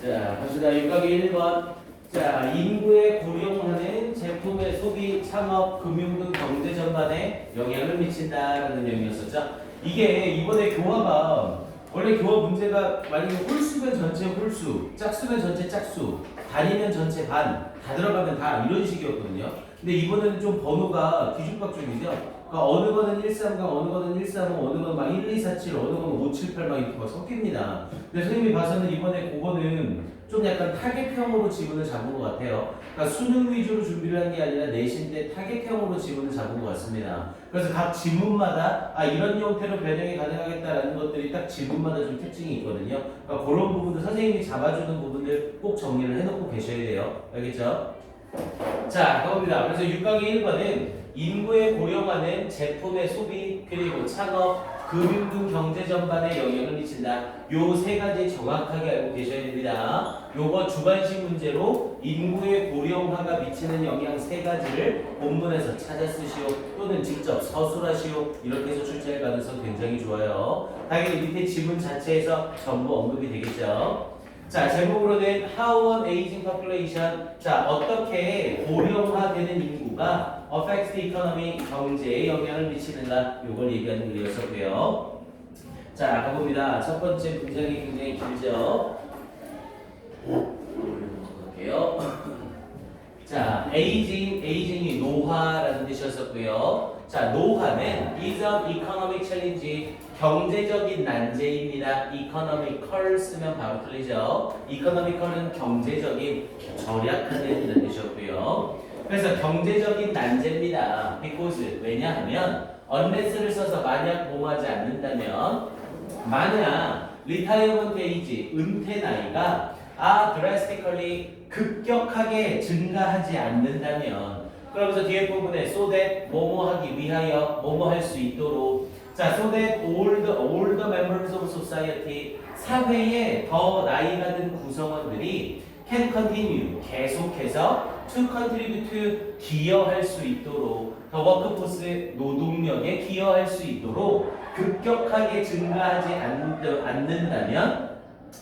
자, 갑시다. 육각이 1번. 자, 인구에 고령화는 제품의 소비, 창업, 금융 등 경제 전반에 영향을 미친다라는 내용이었었죠. 이게 이번에 교화가 원래 교화 문제가 만약에 홀수면 전체 홀수, 짝수면 전체 짝수, 반이면 전체 반, 다 들어가면 다 이런 식이었거든요. 근데 이번에는 좀 번호가 뒤죽박죽이죠. 그러니까 어느 거는 130, 어느 거는 135, 어느 거는 막 1, 2, 4, 7, 어느 거는 5, 7, 8 막 이렇게 막 섞입니다. 근데 선생님이 봐서는 이번에 그거는 좀 약간 타겟형으로 지문을 잡은 것 같아요. 그러니까 수능 위주로 준비를 한 게 아니라 내신 때 타겟형으로 지문을 잡은 것 같습니다. 그래서 각 지문마다 이런 형태로 변형이 가능하겠다라는 것들이 딱 지문마다 좀 특징이 있거든요. 그러니까 그런 부분들 선생님이 잡아주는 부분들 꼭 정리를 해놓고 계셔야 돼요. 알겠죠? 자, 가봅니다. 그래서 6강의 1번은 인구의 고령화는 제품의 소비 그리고 창업, 금융 등 경제 전반에 영향을 미친다. 요 세 가지 정확하게 알고 계셔야 됩니다. 요거 주관식 문제로 인구의 고령화가 미치는 영향 세 가지를 본문에서 찾아 쓰시오 또는 직접 서술하시오. 이렇게 해서 출제할 가능성 굉장히 좋아요. 당연히 밑에 지문 자체에서 전부 언급이 되겠죠. 자, 제목으로는 How an aging population. 자, 어떻게 고령화되는 인구가 affects the economy, 경제에 영향을 미치는가. 요걸 얘기하는 글이었었고요. 자, 가봅니다. 첫 번째 문장이 굉장히 길죠. 볼게요. 자, aging이 노화라는 뜻이었었고요. 자, 노화는 is an economic challenge, 경제적인 난제입니다. economical 쓰면 바로 틀리죠. economical은 경제적인, 절약하는 이런 뜻이었고요. 그래서 경제적인 난제입니다. because 왜냐하면 unless를 써서 만약 뭐하지 않는다면 만약 retirement age, 은퇴 나이가 drastically 급격하게 증가하지 않는다면 그러면서 뒤에 부분에 so that 뭐뭐 하기 위하여 뭐뭐 할 수 있도록 자 so that all the members of society 사회의 더 나이가 든 구성원들이 can continue 계속해서 to contribute 기여할 수 있도록 더 워크포스의 노동력에 기여할 수 있도록 급격하게 증가하지 않는다면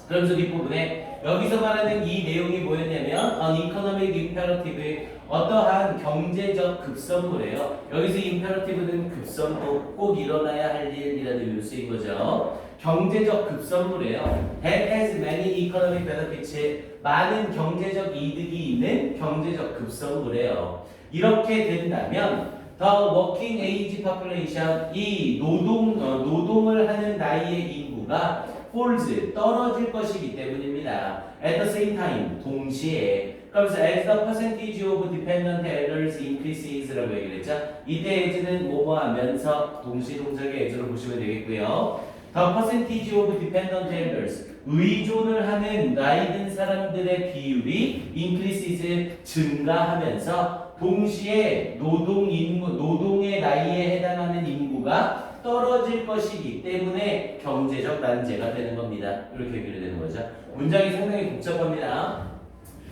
그러면서 뒷부분에 여기서 말하는 이 내용이 뭐였냐면 an economic imperative 어떠한 경제적 급선무래요. 여기서 imperative는 급선무 꼭 일어나야 할 일이라는 의미로 쓰인 거죠. 경제적 급선무래요. that has many economic benefits 많은 경제적 이득이 있는 경제적 급선무래요. 이렇게 된다면 the working age population 이 노동을 하는 나이의 인구가 falls 떨어질 것이기 때문입니다. At the same time 동시에 그러면서 as the percentage of dependent elders increases라고 얘기를 했죠. 이때 as는 뭐뭐 하면서 동시 동작의 as로 보시면 되겠고요. The percentage of dependent elders 의존을 하는 나이 든 사람들의 비율이 increases 증가하면서 동시에 노동의 나이에 해당하는 인구가 떨어질 것이기 때문에 경제적 난제가 되는 겁니다. 이렇게 얘기를 되는 거죠. 문장이 상당히 복잡합니다.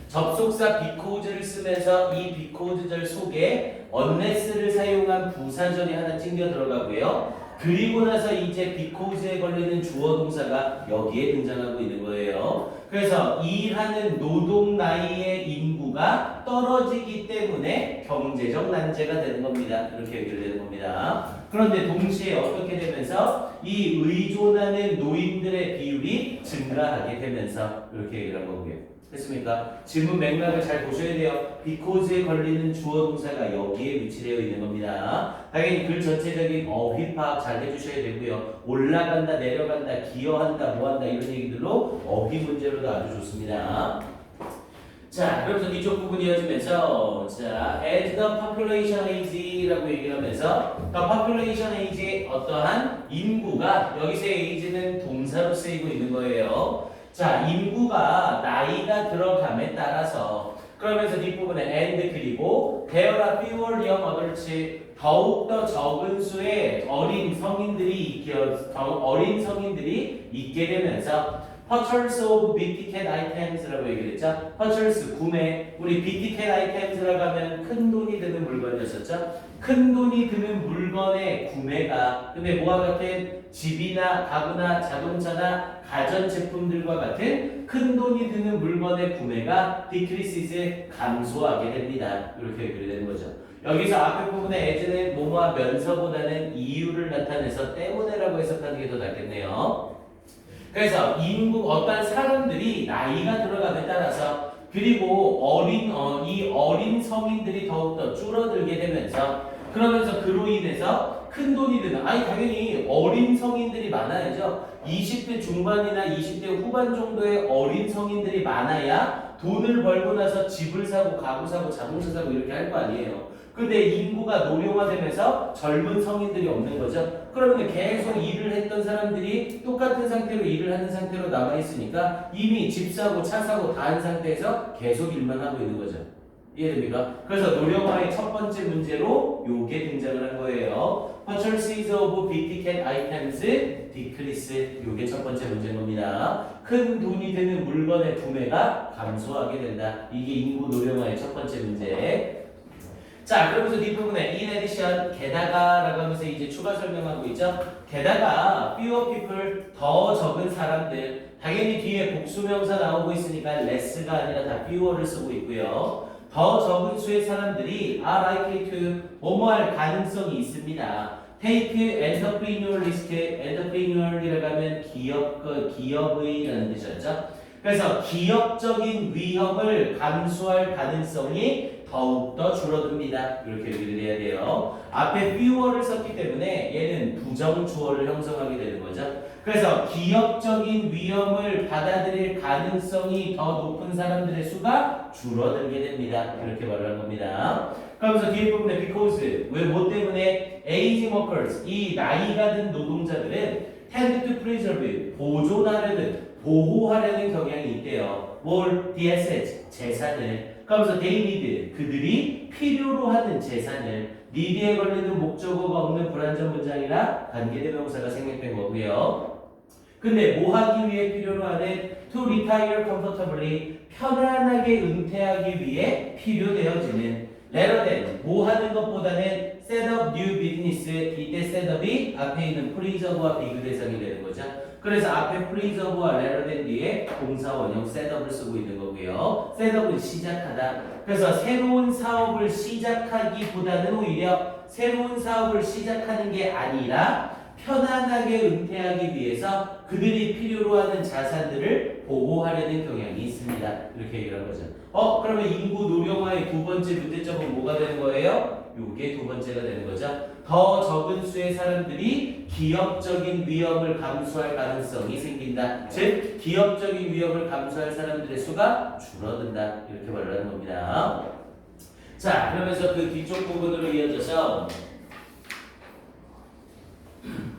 접속사 because를 쓰면서 이 because절 속에 unless를 사용한 부사절이 하나 찡겨 들어가고요. 그리고 나서 이제 because에 걸리는 주어 동사가 여기에 등장하고 있는 거예요. 그래서 일하는 노동 나이의 인구가 떨어지기 때문에 경제적 난제가 되는 겁니다. 이렇게 얘기를 되는 겁니다. 그런데 동시에 어떻게 되면서 이 의존하는 노인들의 비율이 증가하게 되면서 이렇게 얘기를 한 거고요. 됐습니까? 질문 맥락을 잘 보셔야 돼요. because에 걸리는 주어 동사가 여기에 위치되어 있는 겁니다. 당연히 글 전체적인 어휘 파악 잘 해주셔야 되고요. 올라간다, 내려간다, 기여한다, 뭐한다 이런 얘기들로 어휘 문제로도 아주 좋습니다. 자, 그러면서 이쪽 부분 이어지면서 자, as the population age라고 얘기를 하면서 the population age의 어떠한 인구가 여기서의 age는 동사로 쓰이고 있는 거예요. 자, 인구가 나이가 들어감에 따라서 그러면서 뒷부분에 and 그리고 there are fewer young adults 더욱더 적은 수의 어린 성인들이 있게 되면서 purchase of big ticket items라고 얘기를 했죠. purchase 구매. 우리 big ticket items라고 하면 큰 돈이 드는 물건이었었죠. 큰 돈이 드는 물건의 구매가 근데 뭐와 같은 집이나 가구나 자동차나 가전제품들과 같은 큰 돈이 드는 물건의 구매가 decreases 감소하게 됩니다. 이렇게 얘기를 되는 거죠. 여기서 앞에 부분에 as는 뭐뭐와 면서보다는 이유를 나타내서 때문에라고 해석하는 게 더 낫겠네요. 그래서 인구 어떤 사람들이 나이가 들어감에 따라서 그리고 이 어린 성인들이 더욱더 줄어들게 되면서 그러면서 그로 인해서 큰 돈이 드는 당연히 어린 성인들이 많아야죠. 20대 중반이나 20대 후반 정도의 어린 성인들이 많아야 돈을 벌고 나서 집을 사고 가구 사고 자동차 사고 이렇게 할 거 아니에요. 근데 인구가 노령화되면서 젊은 성인들이 없는 거죠. 그러면 계속 일을 했던 사람들이 똑같은 상태로 일을 하는 상태로 남아있으니까 이미 집 사고 차 사고 다 한 상태에서 계속 일만 하고 있는 거죠. 이해됩니까? 그래서 노령화의 첫 번째 문제로 요게 등장을 한 거예요. Purchases of big ticket items decrease. 요게 첫 번째 문제인 겁니다. 큰 돈이 되는 물건의 구매가 감소하게 된다. 이게 인구 노령화의 첫 번째 문제. 자, 그러면서 뒷부분에 in addition, 게다가라고 하면서 이제 추가 설명하고 있죠. 게다가 fewer people, 더 적은 사람들. 당연히 뒤에 복수명사 나오고 있으니까 less가 아니라 다 fewer를 쓰고 있고요. 더 적은 수의 사람들이 are likely to 뭐뭐할 가능성이 있습니다. take entrepreneurial risk, entrepreneurial이라고 하면 기업의라는 뜻이었죠. 그래서 기업적인 위험을 감수할 가능성이 더욱더 줄어듭니다. 이렇게 얘기를 해야 돼요. 앞에 fewer를 썼기 때문에 얘는 부정주어를 형성하게 되는 거죠. 그래서 기업적인 위험을 받아들일 가능성이 더 높은 사람들의 수가 줄어들게 됩니다. 이렇게 말을 한 겁니다. 그러면서 뒤에 부분에 because, 왜 뭐 때문에 aging workers, 이 나이가 든 노동자들은 tend to preserve, 보호하려는 경향이 있대요. 뭘? The assets, 재산을. 그러면서 they need, 그들이 필요로 하는 재산을. need에 걸리는 목적어가 없는 불완전 문장이라 관계대명사가 생략된 거고요. 근데 뭐 하기 위해 필요로 하는 to retire comfortably, 편안하게 은퇴하기 위해 필요되어지는 rather than, 뭐 하는 것보다는 set up new business, 이때 set up이 앞에 있는 preserve와 비교 대상이 되는 거죠. 그래서 앞에 preserve와 rather than 뒤에 동사 원형 set up을 쓰고 있는 거고요. set up은 시작하다. 그래서 새로운 사업을 시작하기보다는 오히려 새로운 사업을 시작하는 게 아니라 편안하게 은퇴하기 위해서 그들이 필요로 하는 자산들을 보호하려는 경향이 있습니다. 이렇게 얘기를 한 거죠. 그러면 인구 노령화의 두 번째 문제점은 뭐가 되는 거예요? 요게 두 번째가 되는 거죠. 더 적은 수의 사람들이 기업적인 위험을 감수할 가능성이 생긴다. 즉, 기업적인 위험을 감수할 사람들의 수가 줄어든다. 이렇게 말을 하는 겁니다. 자, 그러면서 그 뒤쪽 부분으로 이어져서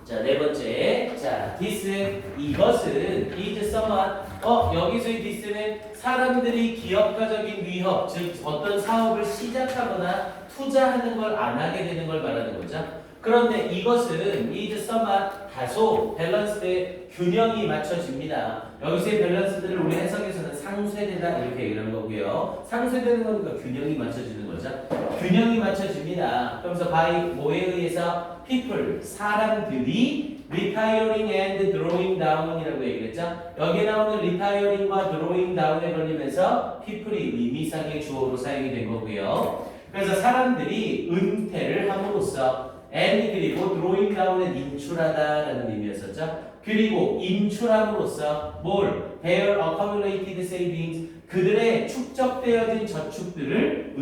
자, 네 번째. 자, this, 이것은 is somewhat. 여기서의 this는 사람들이 기업가적인 위협, 즉 어떤 사업을 시작하거나 투자하는 걸 안 하게 되는 걸 말하는 거죠. 그런데 이것은 is somewhat 다소 밸런스드, 균형이 맞춰집니다. 여기서의 밸런스들을 우리 해석에서는 상쇄되다 이렇게 얘기를 한 거고요. 상쇄되는 거니까 균형이 맞춰지는 거죠. 균형이 맞춰집니다. 그러면서 by 뭐에 의해서 people, 사람들이 retiring and drawing down이라고 얘기를 했죠. 여기에 나오는 retiring과 drawing down에 걸리면서 people이 의미상의 주어로 사용이 된 거고요. 그래서 사람들이 은퇴를 함으로써 and 그리고 drawing down은 인출하다라는 의미였었죠. 그리고 인출함으로써 뭘? Their accumulated savings, 그들의 축적되어진 저축들을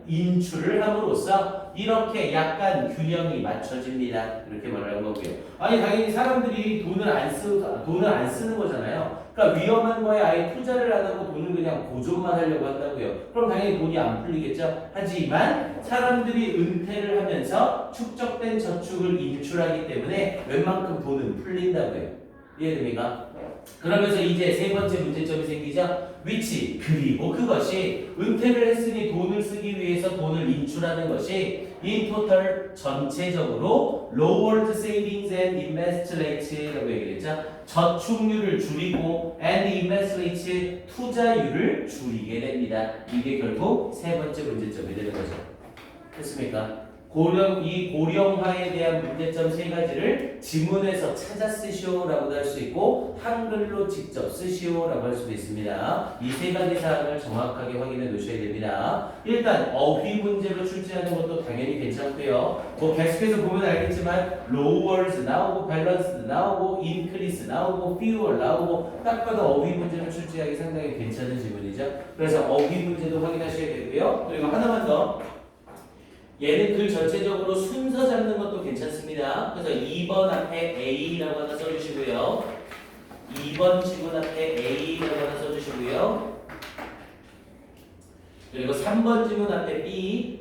인출을 함으로써 이렇게 약간 균형이 맞춰집니다. 이렇게 말하는 거고요. 당연히 사람들이 돈을 안 쓰는 거잖아요. 그러니까 위험한 거에 아예 투자를 안 하고 돈을 그냥 보존만 하려고 한다고요. 그럼 당연히 돈이 안 풀리겠죠. 하지만 사람들이 은퇴를 하면서 축적된 저축을 인출하기 때문에 웬만큼 돈은 풀린다고요. 이해됩니까? 그러면서 이제 세 번째 문제점이 생기죠. which, 그리고 그것이 은퇴를 했으니 돈을 쓰기 위해서 돈을 인출하는 것이 in total, 전체적으로 lowered savings and invest rate라고 얘기를 했죠. 저축률을 줄이고 and invest rates 투자율을 줄이게 됩니다. 이게 결국 세 번째 문제점이 되는 거죠. 됐습니까? 이 고령화에 대한 문제점 세 가지를 지문에서 찾아 쓰시오라고도 할 수 있고 한글로 직접 쓰시오라고 할 수도 있습니다. 이 세 가지 사항을 정확하게 확인해 놓으셔야 됩니다. 일단 어휘 문제로 출제하는 것도 당연히 괜찮고요. 뭐 계속해서 보면 알겠지만 lowers 나오고 balanced 나오고 increase 나오고 fewer 나오고 딱 봐도 어휘 문제로 출제하기 상당히 괜찮은 지문이죠. 그래서 어휘 문제도 확인하셔야 되고요. 그리고 하나만 더. 얘는 글 전체적으로 순서 잡는 것도 괜찮습니다. 그래서 2번 앞에 A라고 하나 써주시고요. 2번 지문 앞에 A라고 하나 써주시고요. 그리고 3번 지문 앞에 B,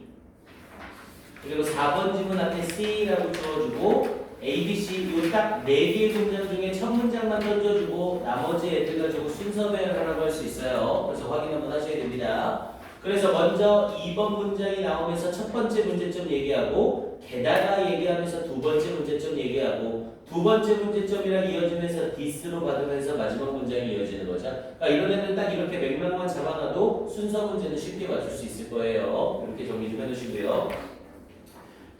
그리고 4번 지문 앞에 C라고 주어주고 A, B, C 이 딱 4개의 문장 중에 첫 문장만 던져주고 나머지 애들 가지고 순서 배열하라고 할 수 있어요. 그래서 확인 한번 하셔야 됩니다. 그래서 먼저 2번 문장이 나오면서 첫 번째 문제점 얘기하고 게다가 얘기하면서 두 번째 문제점 얘기하고 두 번째 문제점이랑 이어지면서 디스로 받으면서 마지막 문장이 이어지는 거죠. 그러니까 이런 애는 딱 이렇게 맥락만 잡아놔도 순서 문제는 쉽게 맞출 수 있을 거예요. 이렇게 정리 좀 해두시고요.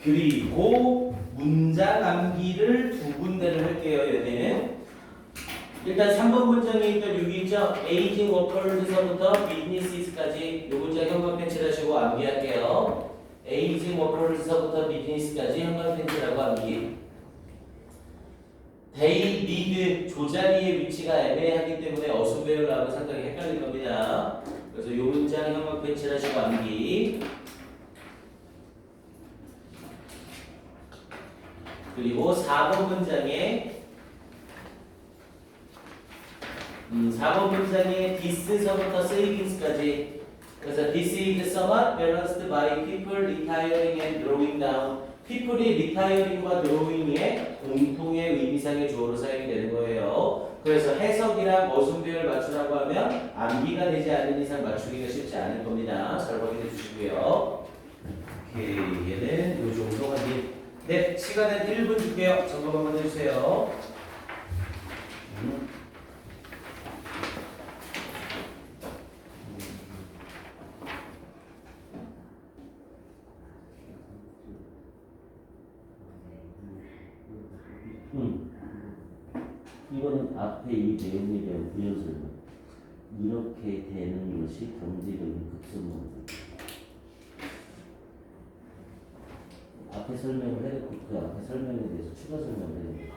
그리고 문장 암기를 두 군데를 할게요. 여기는 일단 3번 문장에 있던 여기 있죠? Aging workers서부터 business까지 이 문장 현관 펜치를 하시고 암기할게요. Aging workers서부터 business까지 현관 펜치라고 암기. They need 조자리의 위치가 애매하기 때문에 어순배열 나오면 상당히 헷갈릴 겁니다. 그래서 이 문장 현관 펜치를 하시고 암기. 그리고 4번 문장에 4번 문장에 this서부터 savings까지 그래서 this is somewhat balanced by people retiring and drawing down people이 retiring과 drawing의 공통의 의미상의 주어로 사용이 되는 거예요. 그래서 해석이랑 어순배열 맞추라고 하면 암기가 되지 않는 이상 맞추기가 쉽지 않을 겁니다. 잘 확인해 주시고요. 오케이, 얘는 요 정도가 네, 시간은 1분 줄게요. 점검 한번 해주세요. 이거는 앞에 이 내용에 대한 부연 설명. 이렇게 되는 것이 경제적인 급선무입니다. 앞에 설명을 해놓고 그 앞에 설명에 대해서 추가 설명을 해야 됩니다.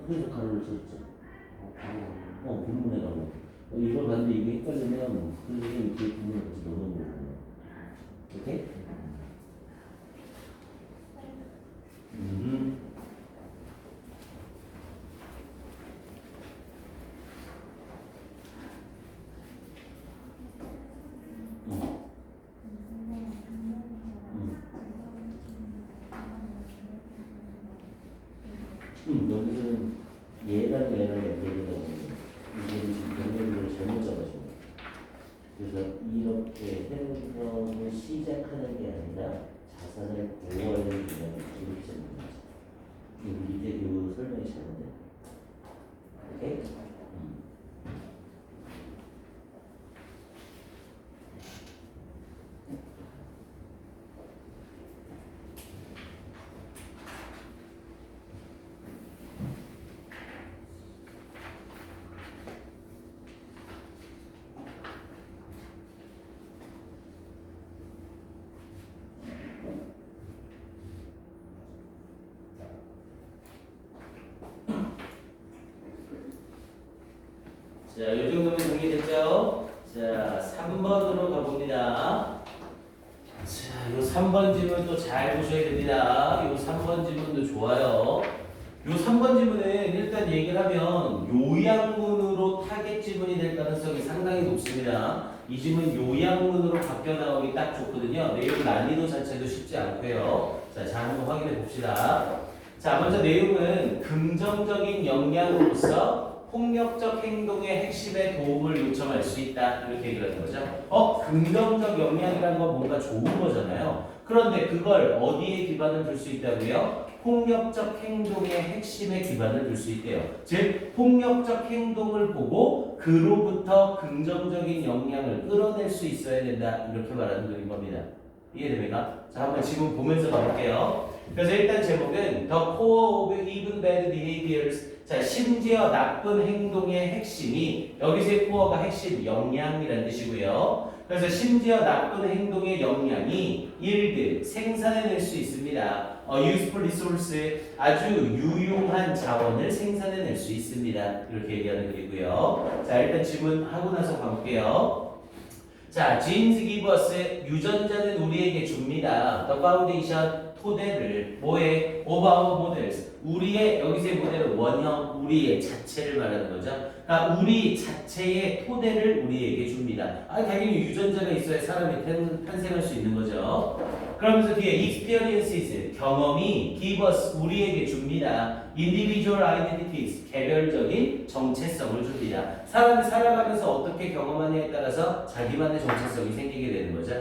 그래서 가로를 썼죠. 본문에 가면 이걸 봤는데 이게 헷갈리면 선생님이 그 부분을 같이 넣어놓은 거거든요. 오케이? 여기서는 얘랑 연결되다 보면 이게 지금 연결을 잘못 잡아줍니다. 그래서 이렇게 행성을 시작하는 게 아니라 자산을 보호하는 기간을 이렇게 잡는 거죠. 이 밑에 이 설명이 잘못돼요. 오케이? 자, 이 정도면 정리됐죠? 자, 3번으로 가봅니다. 자, 이 3번 지문도 잘 보셔야 됩니다. 이 3번 지문도 좋아요. 이 3번 지문은 일단 얘기를 하면 요양문으로 타겟 지문이 될 가능성이 상당히 높습니다. 이 지문 요양문으로 바뀌어 나오기 딱 좋거든요. 내용 난이도 자체도 쉽지 않고요. 자, 한번 확인해 봅시다. 자, 먼저 내용은 긍정적인 영향으로서 폭력적 행동의 핵심에 도움을 요청할 수 있다. 이렇게 얘기를 하는 거죠. 긍정적 영향이라는 건 뭔가 좋은 거잖아요. 그런데 그걸 어디에 기반을 둘 수 있다고요? 폭력적 행동의 핵심에 기반을 둘 수 있대요. 즉 폭력적 행동을 보고 그로부터 긍정적인 영향을 끌어낼 수 있어야 된다. 이렇게 말하는 그인 겁니다. 이해됩니까? 자, 한번 지금 보면서 가볼게요. 그래서 일단 제목은 The Core of Even Bad Behaviors. 자, 심지어 나쁜 행동의 핵심이, 여기서의 core가 핵심, 영향이라는 뜻이고요. 그래서 심지어 나쁜 행동의 영향이 yield, 생산해낼 수 있습니다. useful resource, 아주 유용한 자원을 생산해낼 수 있습니다. 이렇게 얘기하는 글이고요. 자, 일단 질문하고 나서 가볼게요. 자, Genes give us, 유전자는 우리에게 줍니다. The foundation, 토대를, 뭐에? of our models, 우리의, 여기서의 모델은 원형, 우리의 자체를 말하는 거죠. 그러니까 우리 자체의 토대를 우리에게 줍니다. 당연히 유전자가 있어야 사람이 탄생할 수 있는 거죠. 그러면서 뒤에 experiences, 경험이 give us, 우리에게 줍니다. individual identities, 개별적인 정체성을 줍니다. 사람이 살아가면서 어떻게 경험하냐에 따라서 자기만의 정체성이 생기게 되는 거죠.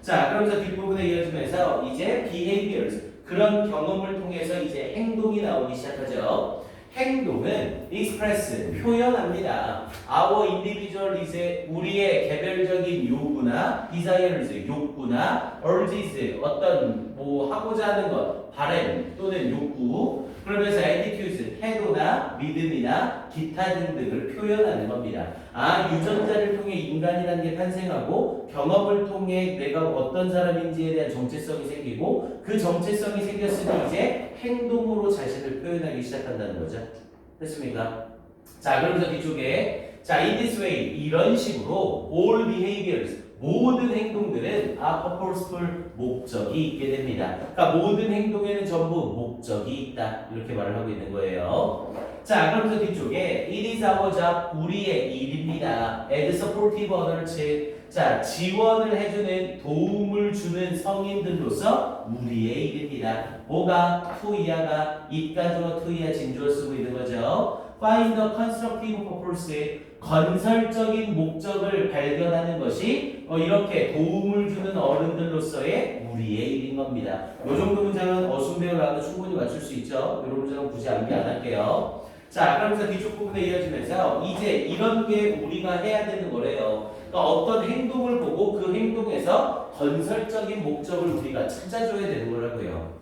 자, 그러면서 뒷부분에 이어지면서 이제 behaviors, 그런 경험을 통해서 이제 행동이 나오기 시작하죠. 행동은 express, 표현합니다. Our individualism, 우리의 개별적인 요구나 desires, 욕구나 urges, 어떤 뭐 하고자 하는 것, 바람 또는 욕구, 그러면서 attitudes, 태도나 믿음이나 기타 등등을 표현하는 겁니다. 유전자를 통해 인간이라는 게 탄생하고 경험을 통해 내가 어떤 사람인지에 대한 정체성이 생기고 그 정체성이 생겼으니 이제 행동으로 자신을 표현하기 시작한다는 거죠. 됐습니까? 자, 그러면서 뒤쪽에 자, in this way, 이런 식으로 all behaviors, 모든 행동들은 are purposeful, 목적이 있게 됩니다. 그러니까 모든 행동에는 전부 목적이 있다. 이렇게 말을 하고 있는 거예요. 자, 그러면서 뒤쪽에 it is our job, 우리의 일입니다. as supportive adults, 자, 지원을 해주는, 도움을 주는 성인들로서 우리의 일입니다. 뭐가? 투이야가, 이까지와 투이야 진주어 쓰고 있는 거죠. Find the constructive purpose, 건설적인 목적을 발견하는 것이 이렇게 도움을 주는 어른들로서의 우리의 일인 겁니다. 이 정도 문장은 어순배열 나도 충분히 맞출 수 있죠. 이런 문장은 굳이 암기 안 할게요. 자, 그러면서 뒤쪽 부분에 이어지면서 이제 이런 게 우리가 해야 되는 거래요. 그러니까 어떤 행동을 보고 그 행동에서 건설적인 목적을 우리가 찾아줘야 되는 거라고요.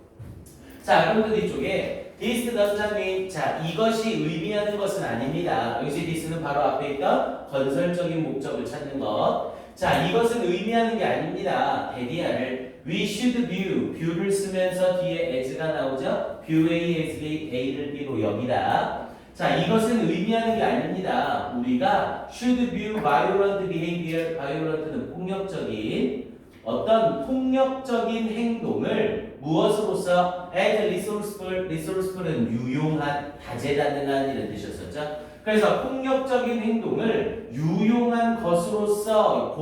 자, 그러면서 뒤쪽에 this does not mean, 자, 이것이 의미하는 것은 아닙니다. 여기서 this는 바로 앞에 있던 건설적인 목적을 찾는 것. 자, 이것은 의미하는 게 아닙니다. 대디아를 we should view, view를 쓰면서 뒤에 as가 나오죠. view A as B, A를 B로 여기다. 자, 이것은 의미하는 게 아닙니다. 우리가 should view violent behavior, violent는 폭력적인 어떤 폭력적인 행동을 무엇으로서 as resourceful, resourceful은 유용한, 다재다능한 이런 뜻이었었죠. 그래서 폭력적인 행동을 유용한 것으로서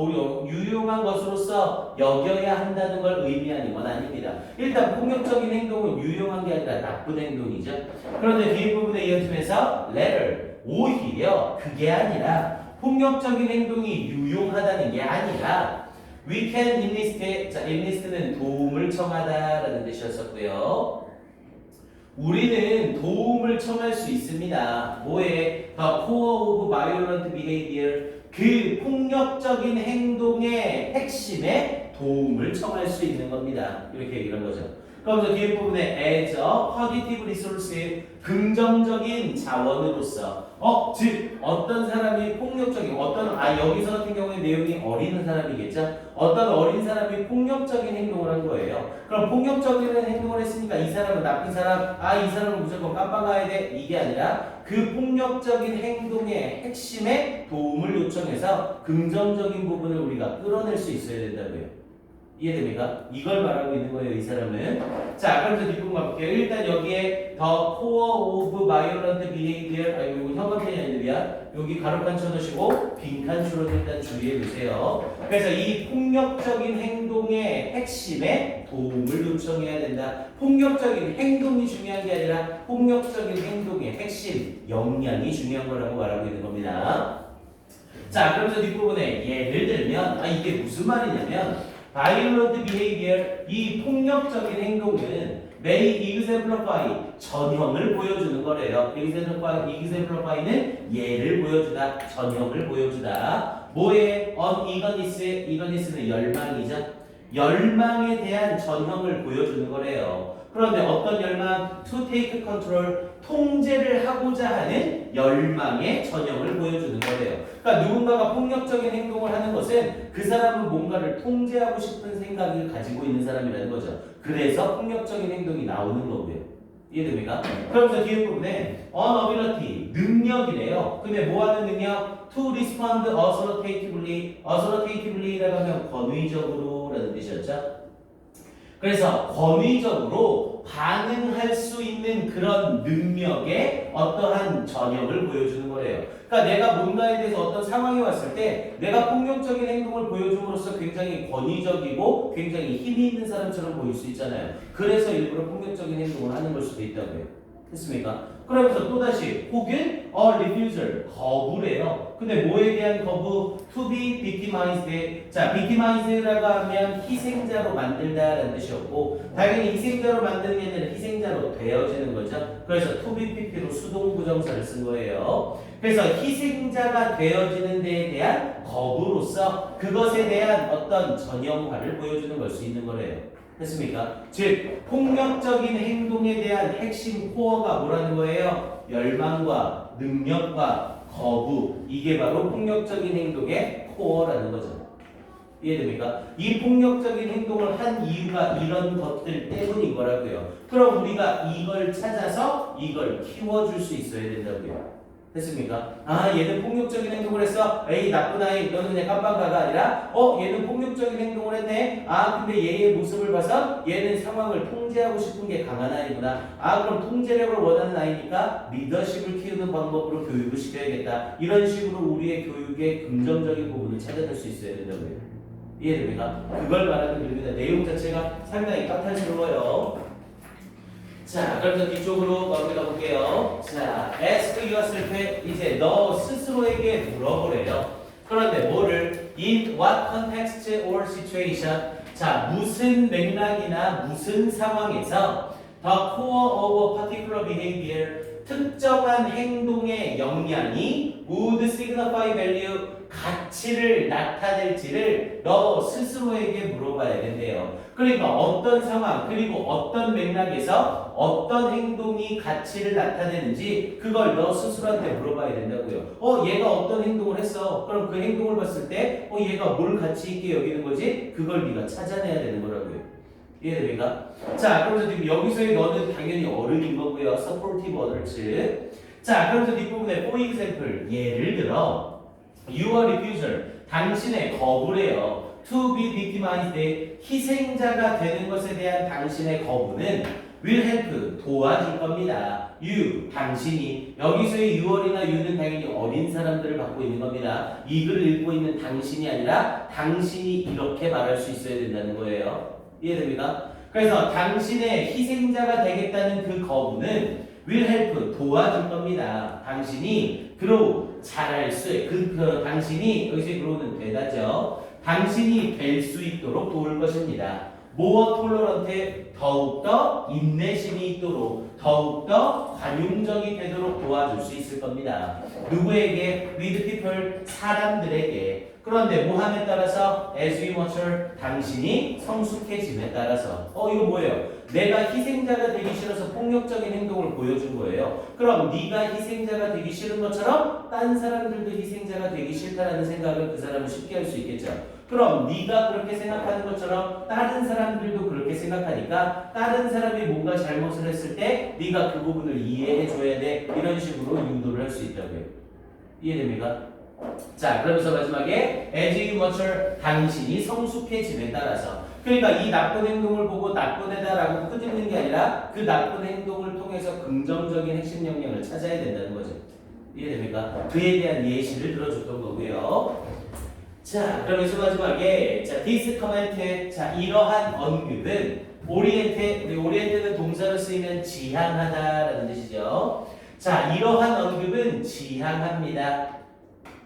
유용한 것으로서 여겨야 한다는 걸 의미하는 건 아닙니다. 일단 폭력적인 행동은 유용한 게 아니라 나쁜 행동이죠. 그런데 뒤에 부분에 이어지면서 latter, 오히려 그게 아니라 폭력적인 행동이 유용하다는 게 아니라 we can enlist, 자, enlist는 도움을 청하다라는 뜻이었었고요. 우리는 도움을 청할 수 있습니다. 뭐에? The core of violent behavior, 그 폭력적인 행동의 핵심에 도움을 청할 수 있는 겁니다. 이렇게 얘기를 한 거죠. 그러면서 뒤에 부분에 as a positive resource, 긍정적인 자원으로서 즉 어떤 사람이 폭력적인 여기서 같은 경우에 내용이 어린 사람이겠죠. 어떤 어린 사람이 폭력적인 행동을 한 거예요. 그럼 폭력적인 행동을 했으니까 이 사람은 나쁜 사람, 이 사람은 무조건 깜빵 가야 돼, 이게 아니라 그 폭력적인 행동의 핵심에 도움을 요청해서 긍정적인 부분을 우리가 끌어낼 수 있어야 된다고요. 이해됩니까? 이걸 말하고 있는 거예요, 이 사람은. 자, 그럼 저 뒷부분 가볼게요. 일단 여기에 the core of violent behavior, 이거 형광펜이 아니라 여기 가로칸 쳐놓으시고 빈칸 줄어들 일단 주의해 주세요. 그래서 이 폭력적인 행동의 핵심에 도움을 요청해야 된다. 폭력적인 행동이 중요한 게 아니라 폭력적인 행동의 핵심, 역량이 중요한 거라고 말하고 있는 겁니다. 자, 그러면서 뒷부분에 예를 들면, 이게 무슨 말이냐면, violent behavior, 이 폭력적인 행동은 may exemplify, 전형을 보여주는 거래요. exemplify는 예를 보여주다, 전형을 보여주다. 뭐에? eagerness는 열망이죠. 열망에 대한 전형을 보여주는 거래요. 그런데 어떤 열망? to take control, 통제를 하고자 하는 열망의 전형을 보여주는 거예요. 그러니까 누군가가 폭력적인 행동을 하는 것은 그 사람은 뭔가를 통제하고 싶은 생각을 가지고 있는 사람이라는 거죠. 그래서 폭력적인 행동이 나오는 거고요. 이해됩니까? 그러면서 뒤에 부분에 unability, 능력이래요. 근데 뭐 하는 능력? to respond authoritatively라고 하면 권위적으로 라는 뜻이었죠. 그래서 권위적으로 반응할 수 있는 그런 능력의 어떠한 전형을 보여주는 거래요. 그러니까 내가 뭔가에 대해서 어떤 상황이 왔을 때 내가 폭력적인 행동을 보여줌으로써 굉장히 권위적이고 굉장히 힘이 있는 사람처럼 보일 수 있잖아요. 그래서 일부러 폭력적인 행동을 하는 걸 수도 있다고요. 됐습니까? 그러면서 또다시 혹은 refusal, 거부래요. 근데 뭐에 대한 거부? to be victimized. 자, victimized라고 하면 희생자로 만들다라는 뜻이었고 당연히 희생자로 만드는 게 아니라 희생자로 되어지는 거죠. 그래서 to be pp로 수동부정사를 쓴 거예요. 그래서 희생자가 되어지는 데에 대한 거부로서 그것에 대한 어떤 전형화를 보여주는 걸 수 있는 거래요. 됐습니까? 즉 폭력적인 행동에 대한 핵심 코어가 뭐라는 거예요? 열망과 능력과 거부, 이게 바로 폭력적인 행동의 코어라는 거죠. 이해됩니까? 이 폭력적인 행동을 한 이유가 이런 것들 때문인 거라고요. 그럼 우리가 이걸 찾아서 이걸 키워줄 수 있어야 된다고요. 됐습니까? 얘는 폭력적인 행동을 했어. 에이, 나쁜 아이, 너는 그냥 깜빡가가 아니라, 얘는 폭력적인 행동을 했네. 근데 얘의 모습을 봐서 얘는 상황을 통제하고 싶은 게 강한 아이구나. 그럼 통제력을 원하는 아이니까 리더십을 키우는 방법으로 교육을 시켜야겠다. 이런 식으로 우리의 교육의 긍정적인 부분을 찾아낼 수 있어야 된다고요. 이해됩니까? 그걸 말하는 글입니다. 내용 자체가 상당히 까탈스러워요. 자, 그럼 뒤쪽으로 마무리가 볼게요. 자, ask yourself, 이제 너 스스로에게 물어보래요. 그런데 뭐를? In what context or situation? 자, 무슨 맥락이나 무슨 상황에서 the core of a particular behavior, 특정한 행동의 역량이 would signify value, 가치를 나타낼지를 너 스스로에게 물어봐야 된대요. 그러니까 어떤 상황 그리고 어떤 맥락에서 어떤 행동이 가치를 나타내는지 그걸 너 스스로한테 물어봐야 된다고요. 얘가 어떤 행동을 했어. 그럼 그 행동을 봤을 때 얘가 뭘 가치 있게 여기는 거지? 그걸 네가 찾아내야 되는 거라고요. 이해됩니까? 자, 그러면서 지금 여기서의 너는 당연히 어른인 거고요. supportive adults. 자, 그러면서 뒷부분에 for example, 예를 들어 your refusal, 당신의 거부래요. to be victimized, 희생자가 되는 것에 대한 당신의 거부는 will help, 도와줄 겁니다. you, 당신이, 여기서의 you월이나 you는 당연히 어린 사람들을 갖고 있는 겁니다. 이 글을 읽고 있는 당신이 아니라 당신이 이렇게 말할 수 있어야 된다는 거예요. 이해됩니까? 그래서 당신의 희생자가 되겠다는 그 거부는 will help, 도와줄 겁니다. 당신이 grow, 잘할 수, 당신이, 여기서 grow는 되다죠. 당신이 될 수 있도록 도울 것입니다. more tolerant, 더욱더 인내심이 있도록, 더욱더 관용적이 되도록 도와줄 수 있을 겁니다. 누구에게? with people, 사람들에게. 그런데 뭐함에 따라서 as we mature, 당신이 성숙해짐에 따라서. 이거 뭐예요? 내가 희생자가 되기 싫어서 폭력적인 행동을 보여준 거예요. 그럼 네가 희생자가 되기 싫은 것처럼 딴 사람들도 희생자가 되기 싫다라는 생각을 그 사람은 쉽게 할 수 있겠죠. 그럼 네가 그렇게 생각하는 것처럼 다른 사람들도 그렇게 생각하니까 다른 사람이 뭔가 잘못을 했을 때 네가 그 부분을 이해해 줘야 돼. 이런 식으로 유도를 할 수 있다고요. 이해됩니까? 자, 그러면서 마지막에 as you mature, 당신이 성숙해짐에 따라서. 그러니까 이 나쁜 행동을 보고 나쁜 애다라고 끄집는 게 아니라 그 나쁜 행동을 통해서 긍정적인 핵심 역량을 찾아야 된다는 거죠. 이해됩니까? 그에 대한 예시를 들어줬던 거고요. 자, 그러면서 마지막에 자, this comment, 자, 이러한 언급은 오리엔테는 동사로 쓰이면 지향하다라는 뜻이죠. 자, 이러한 언급은 지향합니다.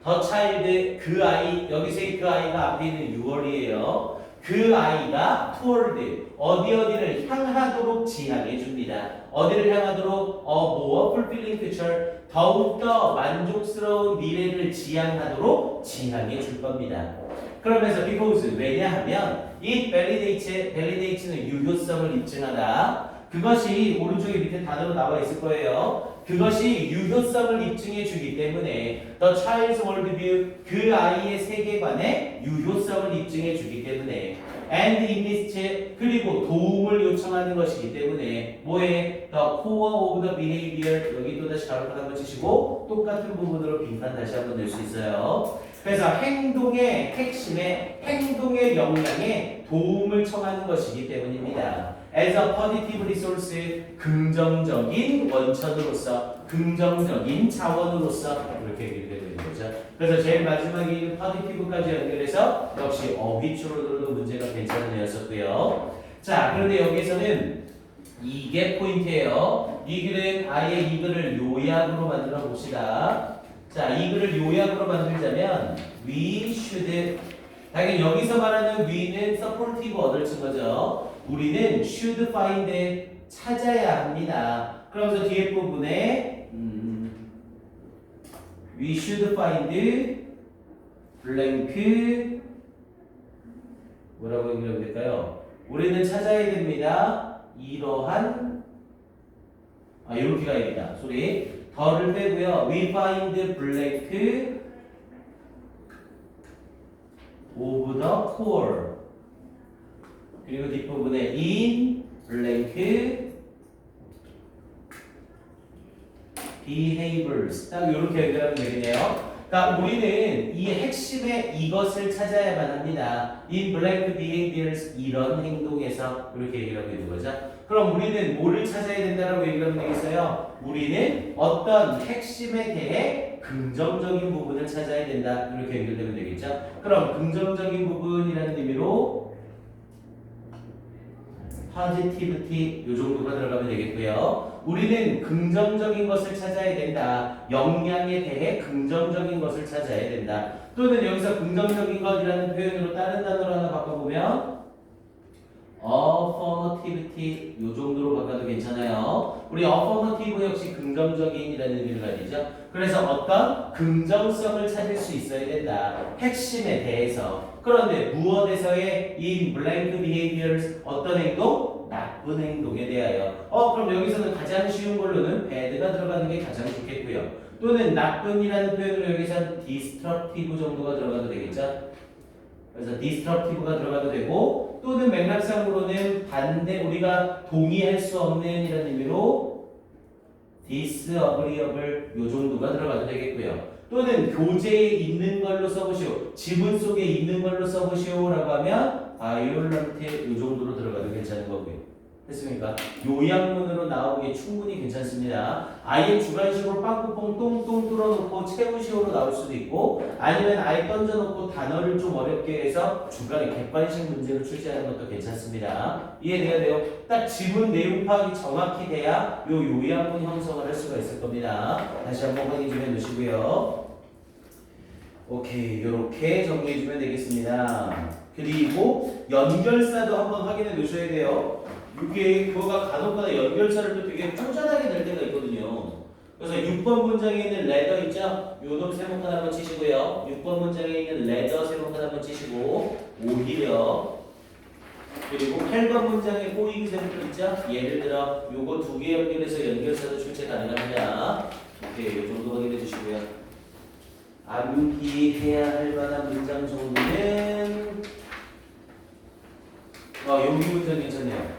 더 차일드, 그 아이, 여기서의 그 아이가 앞에 있는 6월이에요. 그 아이가 toward, 어디를 향하도록 지향해 줍니다. 어디를 향하도록? more fulfilling future, 더욱더 만족스러운 미래를 지향하도록 지향해 줄 겁니다. 그러면서 because, 왜냐하면 it validates는 유효성을 입증하다. 그것이 오른쪽에 밑에 단어로 나와 있을 거예요. 그것이 유효성을 입증해 주기 때문에 the child's worldview, 그 아이의 세계관에 유효성을 입증해 주기 때문에 and enlist, 그리고 도움을 요청하는 것이기 때문에 뭐에? the core of the behavior, 여기 또 다시 가로판 한번 치시고 똑같은 부분으로 빈칸 다시 한번 낼 수 있어요. 그래서 행동의 핵심에 행동의 역량에 도움을 청하는 것이기 때문입니다. As a positive resource, 긍정적인 원천으로서, 긍정적인 자원으로서 이렇게 얘기를 되고 있는 거죠. 그래서 제일 마지막에 있는 positive까지 연결해서 역시 어휘추로도 문제가 괜찮은 애였었고요. 자, 그런데 여기서는 이게 포인트예요. 이 글은 아예 이 글을 요약으로 만들어 봅시다. 자, 이 글을 요약으로 만들자면 we should, 당연히 여기서 말하는 we는 supportive 어를 쓴 거죠. 우리는 should find, 찾아야 합니다. 그러면서 뒤에 부분에 we should find blank, 뭐라고 얘기하면 될까요? 우리는 찾아야 됩니다. 이러한, 이렇게 가야 됩니다. 소리 더를 빼고요. We find blank of the core, 그리고 뒷부분에 in blank behaviors, 딱 이렇게 연결하면 되겠네요. 그러니까 우리는 이 핵심의 이것을 찾아야만 합니다. in blank behaviors, 이런 행동에서 이렇게 얘기를 하고 있는 거죠. 그럼 우리는 뭐를 찾아야 된다라고 얘기를 하면 되겠어요? 우리는 어떤 핵심에 대해 긍정적인 부분을 찾아야 된다, 이렇게 연결되면 되겠죠. 그럼 긍정적인 부분이라는 의미로 positivity 요 정도가 들어가면 되겠고요. 우리는 긍정적인 것을 찾아야 된다. 역량에 대해 긍정적인 것을 찾아야 된다. 또는 여기서 긍정적인 것이라는 표현으로 다른 단어로 하나 바꿔보면 affirmativity 요 정도로 바꿔도 괜찮아요. 우리 affirmative 역시 긍정적인이라는 의미를 가지죠. 그래서 어떤 긍정성을 찾을 수 있어야 된다. 핵심에 대해서. 그런데 무엇에서의 in blank behaviors, 어떤 행동? 나쁜 행동에 대하여. 그럼 여기서는 가장 쉬운 걸로는 bad가 들어가는 게 가장 좋겠고요. 또는 나쁜이라는 표현으로 여기서 destructive 정도가 들어가도 되겠죠. 그래서 destructive가 들어가도 되고, 또는 맥락상으로는 반대, 우리가 동의할 수 없는 이라는 의미로 disagreeable 요 정도가 들어가도 되겠고요. 또는 교재에 있는 걸로 써보시오, 지문 속에 있는 걸로 써보시오 라고 하면 violent 요 정도로 들어가도 괜찮은 거고요. 됐습니까? 요약문으로 나오기에 충분히 괜찮습니다. 아예 주관식으로 빵꾸뽕 똥똥 뚫어놓고 채우시오로 나올 수도 있고, 아니면 아예 던져놓고 단어를 좀 어렵게 해서 중간에 객관식 문제를 출제하는 것도 괜찮습니다. 이해돼야 돼요? 딱 지문 내용 파악이 정확히 돼야 요 요약문 형성을 할 수가 있을 겁니다. 다시 한번 확인 좀 해놓으시고요. 오케이, 요렇게 정리해주면 되겠습니다. 그리고 연결사도 한번 확인해 놓으셔야 돼요. 이게 그거가 간혹가다 연결사를 또 되게 쫀쫀하게 될 때가 있거든요. 그래서 6번 문장에 있는 레더 있죠? 요놈 세모칸 한번 치시고요. 6번 문장에 있는 레더 세모칸 한번 치시고, 오히려 그리고 8번 문장에 꼬이기 세모칸 있죠? 예를 들어 요거 두 개 연결해서 연결사도 출제 가능합니다. 오케이, 요 정도 확인해 주시고요. 암기해야 할 만한 문장 정도는 여기 문장 괜찮네요.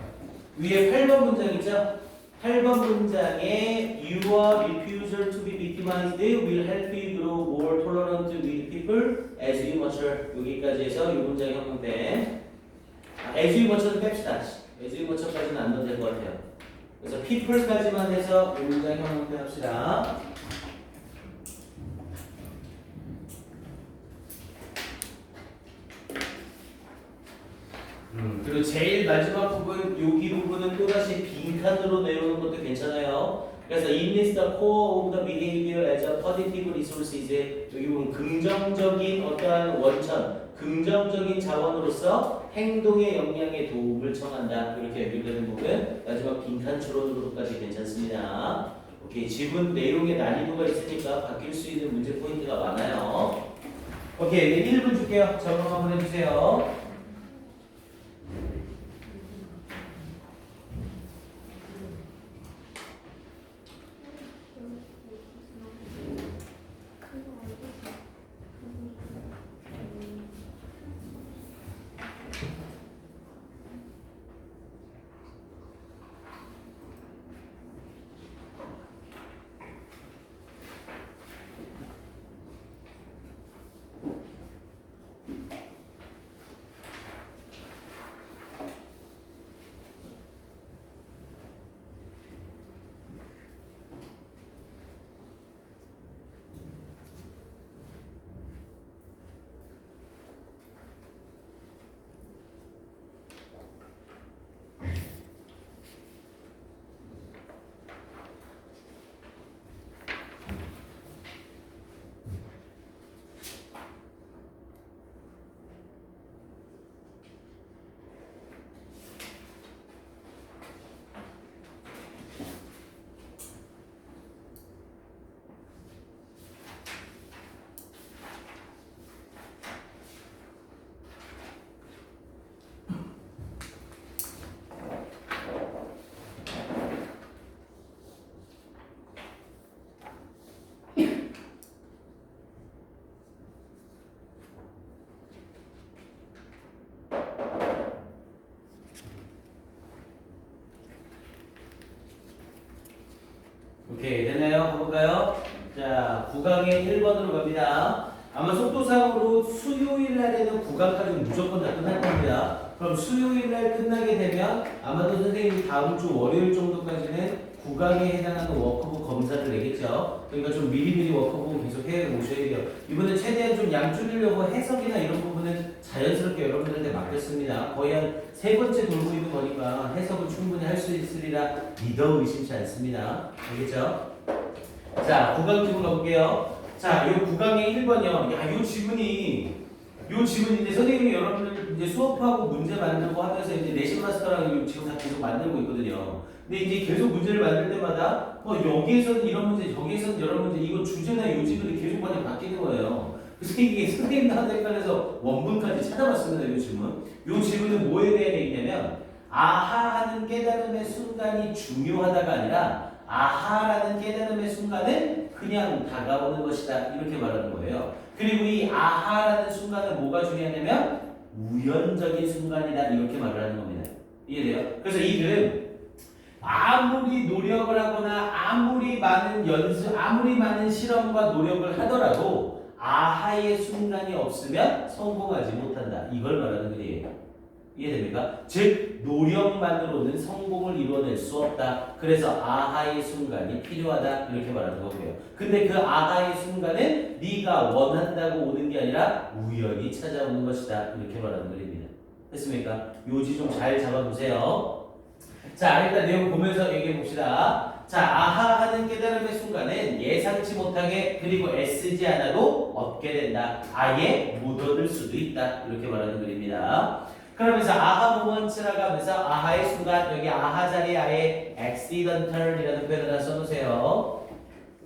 위에 8번 문장 있죠? 8번 문장에 Your refusal to be victimized will help you grow more tolerant with people as you mature. 여기까지 해서 이 문장의 형태. as we 뺍시다. as we 까지는 안 넣어도 될 것 같아요. 그래서 people까지만 해서 이 문장 형태 합시다. 그리고 제일 마지막 부분, 여기 부분은 또다시 빈칸으로 내려오는 것도 괜찮아요. 그래서 it is the core of the behavior as a positive resources. 여기 보면 긍정적인 어떠한 원천, 긍정적인 자원으로서 행동의 역량에 도움을 청한다. 이렇게 연결되는 부분, 마지막 빈칸 추론으로까지 괜찮습니다. 오케이, 지문 내용의 난이도가 있으니까 바뀔 수 있는 문제 포인트가 많아요. 오케이, 네, 1분 줄게요. 점검 한번 해주세요. 오케이, 됐나요? 가볼까요? 자, 9강의 1번으로 갑니다. 아마 속도상으로 수요일 날에는 9강까지 무조건 다 끝날 겁니다. 그럼 수요일 날 끝나게 되면 아마도 선생님이 다음 주 월요일 정도까지는 9강에 해당하는 워크북 검사를 내겠죠. 그러니까 좀 미리미리 워크북 계속 해 오셔야 돼요. 이번에 최대한 좀 양 줄이려고 해석이나 이런 부분은 자연스럽게 여러분들한테 맡겼습니다. 거의 한 세 번째 돌고 있는 거니까 해석은 충분히 할 수 있으리라 믿어 의심치 않습니다. 알겠죠? 자, 9강 지문 가볼게요. 자, 이 9강의 1번이요. 야, 이 지문이 이제 선생님이 여러분들 이제 수업하고 문제 만들고 하면서 이제 내신 마스터랑 지금 다 계속 만들고 있거든요. 근데 이제 계속 문제를 만들 때마다 여기에서는 이런 문제, 저기에서는 이런 문제, 이거 주제나 요지들이 계속 많이 바뀌는 거예요. 그래서 이게 선생님들한테 헷갈려서 원문까지 찾아봤습니다. 이 질문. 이 질문은 뭐에 대한 얘기냐면 아하하는 깨달음의 순간이 중요하다가 아니라 아하라는 깨달음의 순간은 그냥 다가오는 것이다. 이렇게 말하는 거예요. 그리고 이 아하라는 순간은 뭐가 중요하냐면 우연적인 순간이다. 이렇게 말을 하는 겁니다. 이해돼요? 그래서 이 글 아무리 노력을 하거나 아무리 많은 연습, 아무리 많은 실험과 노력을 하더라도 아하의 순간이 없으면 성공하지 못한다. 이걸 말하는 글이에요. 이해됩니까? 즉 노력만으로는 성공을 이루어낼 수 없다. 그래서 아하의 순간이 필요하다. 이렇게 말하는 거고요. 근데 그 아하의 순간은 네가 원한다고 오는 게 아니라 우연히 찾아오는 것이다. 이렇게 말하는 글입니다. 됐습니까? 요지 좀 잘 잡아보세요. 자, 일단 내용 보면서 얘기해 봅시다. 자, 아하 하는 깨달음의 순간은 예상치 못하게 그리고 애쓰지 않아도 얻게 된다. 아예 못 얻을 수도 있다. 이렇게 말하는 글입니다. 그러면서 아하 모먼츠라고 하면서 아하의 순간, 여기 아하 자리에 아예 accidental이라는 표현을 하나 써놓으세요.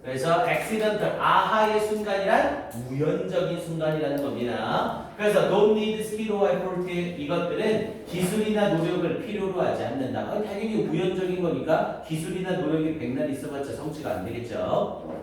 그래서 accidental, 아하의 순간이란 우연적인 순간이라는 겁니다. 그래서 don't need skill or effort, 이것들은 기술이나 노력을 필요로 하지 않는다. 당연히 우연적인 거니까 기술이나 노력이 백날 있어봤자 성취가 안 되겠죠.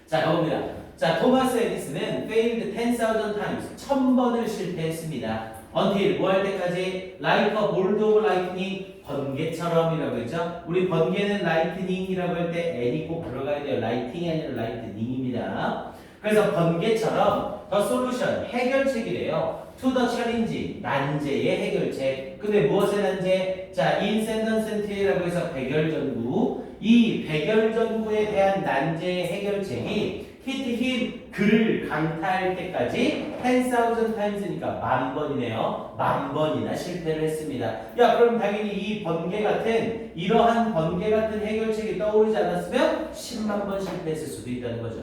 자, 가봅니다. 자, 토마스 에디슨은 failed 10,000 times, 1000번을 실패했습니다. until 뭐 할 때까지 like a bolt of lightning, 번개처럼이라고 했죠. 우리 번개는 lightning이라고 할 때 n이 꼭 들어가야 돼요. lightning이 아니라 lightning입니다. 그래서 번개처럼 the solution, 해결책이래요. to the challenge, 난제의 해결책. 근데 무엇의 난제? 자, 인센던센트라고 해서 백열전구. 이 백열전구에 대한 난제의 해결책이 히트 그를 강타할 때까지 10,000 times니까 10,000번이네요. 10,000번이나 실패를 했습니다. 야, 그럼 당연히 이 번개 같은 이러한 번개 같은 해결책이 떠오르지 않았으면 10만 번 실패했을 수도 있다는 거죠.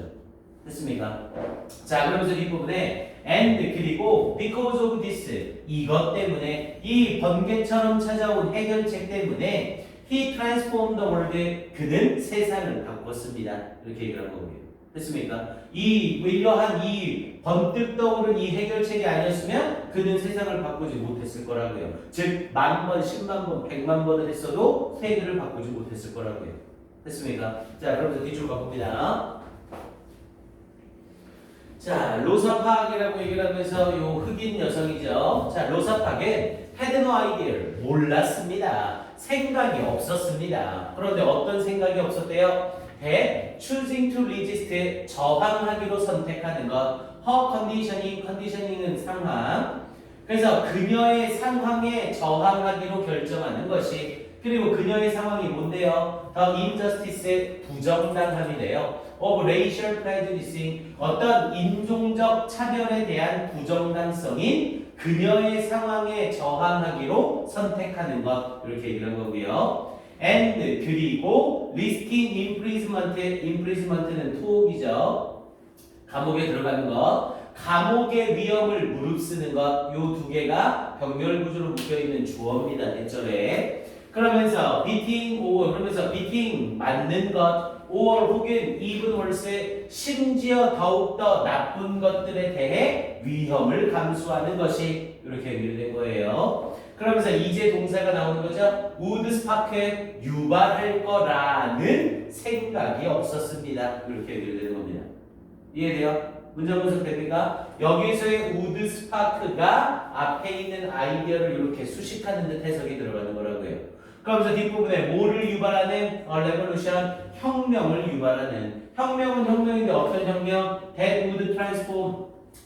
됐습니까? 자, 그러면서 뒷부분에 and 그리고 because of this 이것 때문에 이 번개처럼 찾아온 해결책 때문에 he transformed the world 그는 세상을 바꿨습니다. 이렇게 얘기를 한 거고요. 됐습니까? 이러한 이 번뜩 떠오른 이 해결책이 아니었으면 그는 세상을 바꾸지 못했을 거라고요. 즉 10,000번, 100,000번, 100,000번을 했어도 세계를 바꾸지 못했을 거라고요. 됐습니까? 자, 그러면서 뒤쪽으로 가봅니다. 자, 로사 파악이라고 얘기를 하면서 요 흑인 여성이죠. 자, 로사 파악은 had no idea 몰랐습니다. 생각이 없었습니다. 그런데 어떤 생각이 없었대요? choosing to resist 저항하기로 선택하는 것. her conditioning은 상황. 그래서 그녀의 상황에 저항하기로 결정하는 것이 그리고 그녀의 상황이 뭔데요? The injustice 부정당함이래요. of racial prejudice 어떤 인종적 차별에 대한 부정당성인 그녀의 상황에 저항하기로 선택하는 것 이렇게 얘기를 한 거고요. and 그리고 risking imprisonment는 투옥이죠. 감옥에 들어가는 것. 감옥의 위험을 무릅쓰는 것. 요 두 개가 병렬구조로 묶여있는 주어입니다. 대절에. 그러면서 beating or 그러면서 beating 맞는 것 or 혹은 even worse 심지어 더욱더 나쁜 것들에 대해 위험을 감수하는 것이 이렇게 연결된 거예요. 그러면서 이제 동사가 나오는 거죠. would spark 유발할 거라는 생각이 없었습니다. 이렇게 연결되는 겁니다. 이해돼요? 문장 분석됩니까? 여기서의 would spark가 앞에 있는 아이디어를 이렇게 수식하는 듯 해석이 들어가는 거라고요. 그러면서 뒷부분에 뭐를 유발하는? revolution, 혁명을 유발하는. 혁명은 혁명인데 어떤 혁명? that would transform,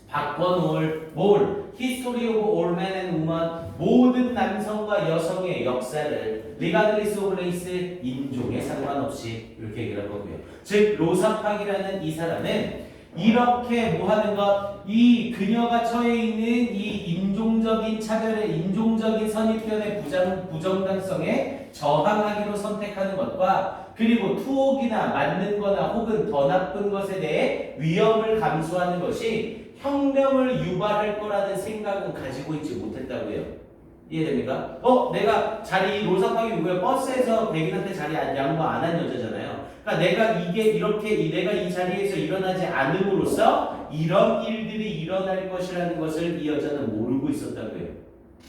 바꿔놓을 뭘? history of all men and women, 모든 남성과 여성의 역사를 regardless of race, 인종에 상관없이 이렇게 얘기를 한 거고요. 즉 로사팍이라는 이 사람은 이렇게 뭐하는 것, 이 그녀가 처해 있는 이 인종적인 차별의 인종적인 선입견의 부정당성에 저항하기로 선택하는 것과 그리고 투옥이나 맞는 거나 혹은 더 나쁜 것에 대해 위험을 감수하는 것이 혁명을 유발할 거라는 생각은 가지고 있지 못했다고요. 이해됩니까? 내가 자리 로사팍이 누구야? 버스에서 백인한테 자리 양보 안 한 여자잖아요. 그러니까 내가 내가 이 자리에서 일어나지 않음으로써 이런 일들이 일어날 것이라는 것을 이 여자는 모르고 있었다고요.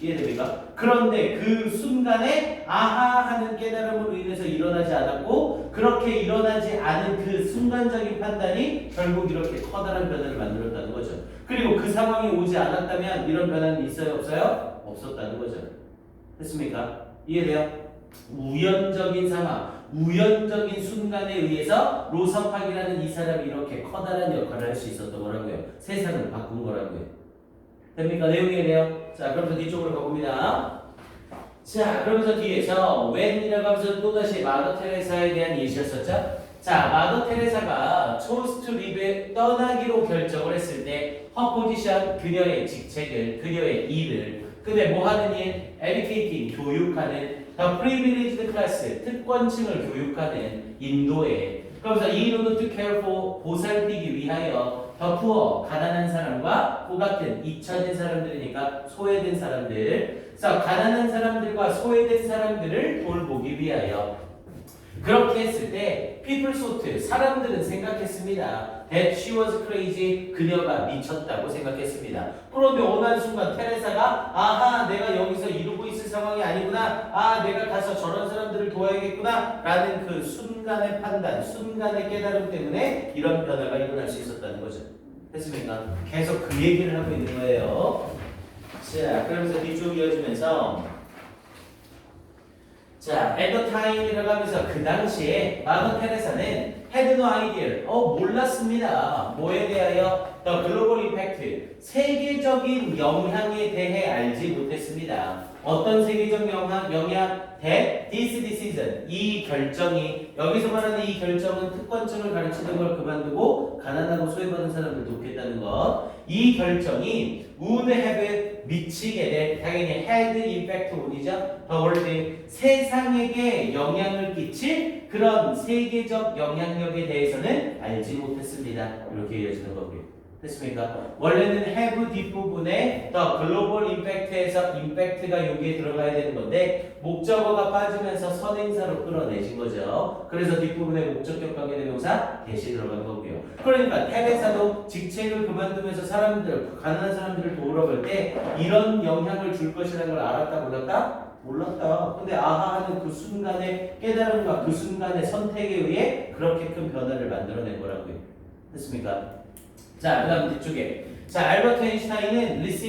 이해됩니까? 그런데 그 순간에 아하 하는 깨달음으로 인해서 일어나지 않았고 그렇게 일어나지 않은 그 순간적인 판단이 결국 이렇게 커다란 변화를 만들었다는 거죠. 그리고 그 상황이 오지 않았다면 이런 변화는 있어요? 없어요? 없었다는 거죠. 됐습니까? 이해돼요? 우연적인 상황, 우연적인 순간에 의해서 로사팍이라는 이 사람이 이렇게 커다란 역할을 할 수 있었던 거라고요. 세상을 바꾼 거라고요. 됩니까? 내용이 돼요? 자, 그러면서 뒤쪽으로 가봅니다. 자, 그러면서 뒤에서 when이라고 하면서 또다시 마더 테레사에 대한 예시였었죠? 자, 마더 테레사가 chose to leave 떠나기로 결정을 했을 때 her position, 그녀의 직책을, 그녀의 일을 근데 뭐 하는 일? educating, 교육하는 the privileged class, 특권층을 교육하는 인도에 그러면서 in order to care for, 보살피기 위하여 the poor, 가난한 사람과 그 같은 잊혀진 사람들이니까 소외된 사람들 그래서 가난한 사람들과 소외된 사람들을 돌보기 위하여 그렇게 했을 때 people thought, 사람들은 생각했습니다. that she was crazy, 그녀가 미쳤다고 생각했습니다. 그런데 어느 순간 테레사가 아하 내가 여기서 이러고 있을 상황이 아니구나 내가 가서 저런 사람들을 도와야겠구나 라는 그 순간의 판단, 순간의 깨달음 때문에 이런 변화가 일어날 수 있었다는 거죠. 됐습니까? 계속 그 얘기를 하고 있는 거예요. 자, 그러면서 뒤쪽 이어지면서 자, at the time이라고 하면서 그 당시에 마더 테레사는 had no idea, 몰랐습니다. 뭐에 대하여? The global impact, 세계적인 영향에 대해 알지 못했습니다. 어떤 세계적 영향 that this decision 이 결정이 여기서 말하는 이 결정은 특권층을 가르치는 걸 그만두고 가난하고 소외받은 사람들 돕겠다는 것. 이 결정이 would have 미치게 될 당연히 had impact on이죠. the world 세상에게 영향을 끼칠 그런 세계적 영향력에 대해서는 알지 못했습니다. 이렇게 이어지는 거고요. 됐습니까? 원래는 have 뒷부분에 the global impact에서 impact가 여기에 들어가야 되는 건데 목적어가 빠지면서 선행사로 끌어내진 거죠. 그래서 뒷부분에 목적격 관계대명사 대시 들어간 거고요. 그러니까 태대사도 직책을 그만두면서 사람들, 가난한 사람들을 도우러 갈 때 이런 영향을 줄 것이라는 걸 알았다 몰랐다? 몰랐다. 근데 아하하는 그 순간의 깨달음과 그 순간의 선택에 의해 그렇게 큰 변화를 만들어낸 거라고요. 됐습니까? 자, 그 다음 뒤쪽에. 자, 알버트 아인슈타인은 receive